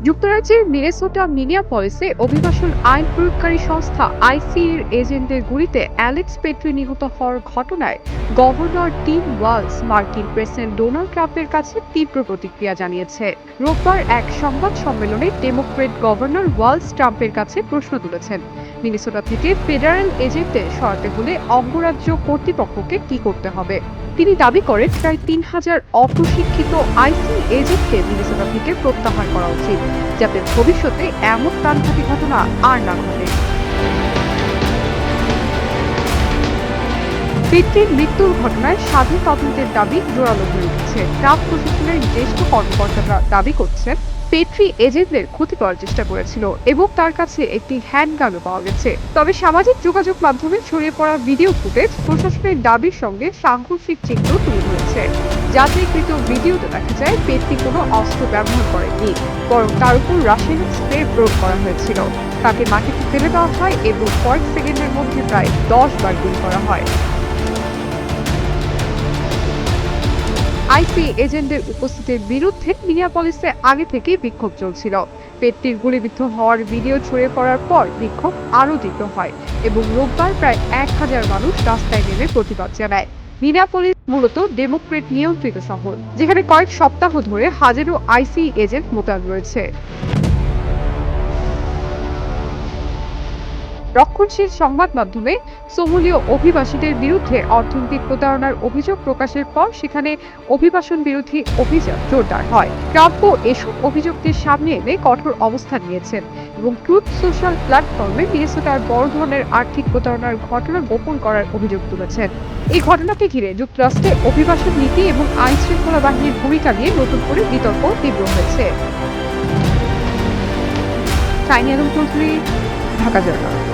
যুক্তরাজ্যের মিনেসোটা মিনিয়াপলিসে অভিবাসন আইন প্রয়োগকারী সংস্থা আইসিএর এজেন্টদের গুলিতে অ্যালেক্স পেট্রি নিহত হওয়ার ঘটনায় গভর্নর টিম ওয়ালস মার্কিন প্রেসিডেন্ট ডোনাল্ড ট্রাম্পের কাছে তীব্র প্রতিক্রিয়া জানিয়েছে। রোববার এক সংবাদ সম্মেলনে ডেমোক্রেট গভর্নর ওয়ালস ট্রাম্পের কাছে প্রশ্ন তুলেছেন, মিনেসোটা থেকে ফেডারেল এজেন্টদের সরাতে হলে অঙ্গরাজ্য কর্তৃপক্ষকে কি করতে হবে। তিনি দাবি করেন প্রায় ৩,০০০ অপ্রশিক্ষিত আইসি এজেন্টকে মিনেসোটা থেকে প্রত্যাহার করা উচিত, যাতে ভবিষ্যতে এমন প্রাণঘাতী ঘটনা আর না ঘটে। পেট্রির মৃত্যুর ঘটনায় স্বাধীন তদন্তের দাবি জোরালো হয়ে উঠেছে। ট্রাম্প প্রশাসনের জ্যেষ্ঠ কর্মকর্তারা দাবি করছেন পেট্রি এজেন্টদের ক্ষতি করার চেষ্টা করেছিল এবং তার কাছে একটি হ্যান্ডগানও পাওয়া গেছে। তবে সামাজিক যোগাযোগ মাধ্যমে ছড়িয়ে পড়া ভিডিও ফুটেজ প্রশাসনের দাবির সঙ্গে সাংঘর্ষিক চিত্র তুলে ধরেছে। যাচাইকৃত ভিডিওতে দেখা যায় পেট্রি কোনো অস্ত্র ব্যবহার করেননি, বরং তার উপর রাসায়নিক স্প্রে প্রয়োগ করা হয়েছিল। তাকে মাটিতে ফেলে দেওয়া হয় এবং কয়েক সেকেন্ডের মধ্যে প্রায় 10 বার গুলি করা হয়। আইসি এজেন্টদের উপস্থিতির বিরুদ্ধে মিনিয়াপলিসে আগে থেকেই বিক্ষোভ চলছিল। পেট্রির গুলিবিদ্ধ হওয়ার ভিডিও ছড়িয়ে পড়ার পর বিক্ষোভ আরও তীব্র হয় এবং রোববার প্রায় ১,০০০ মানুষ রাস্তায় নেমে প্রতিবাদ জানায়। মিনিয়াপলিস মূলত ডেমোক্রেট নিয়ন্ত্রিত শহর, যেখানে কয়েক সপ্তাহ ধরে হাজারো আইসি এজেন্ট মোতায়েন রয়েছে। রক্ষণশীল সংবাদ মাধ্যমে সোমালীয় অভিবাসীদের বিরুদ্ধে অর্থনৈতিক প্রতারণার অভিযোগ প্রকাশের পর সেখানে অভিবাসন বিরোধী অভিযান জোরদার হয়। ট্রাম্পও এসব অভিযোগকে সামনে এনে কঠোর অবস্থান নিয়েছেন এবং ট্রুথ সোশ্যাল প্ল্যাটফর্মে মিনেসোটার বড় ধরনের আর্থিক প্রতারণার ঘটনা গোপন করার অভিযোগ তুলেছেন। এই ঘটনাকে ঘিরে যুক্তরাষ্ট্রে অভিবাসন নীতি এবং আইন শৃঙ্খলা বাহিনীর ভূমিকা নিয়ে নতুন করে বিতর্ক তীব্র হয়েছে। Shiny Alam Chowdhury, Dhaka journal.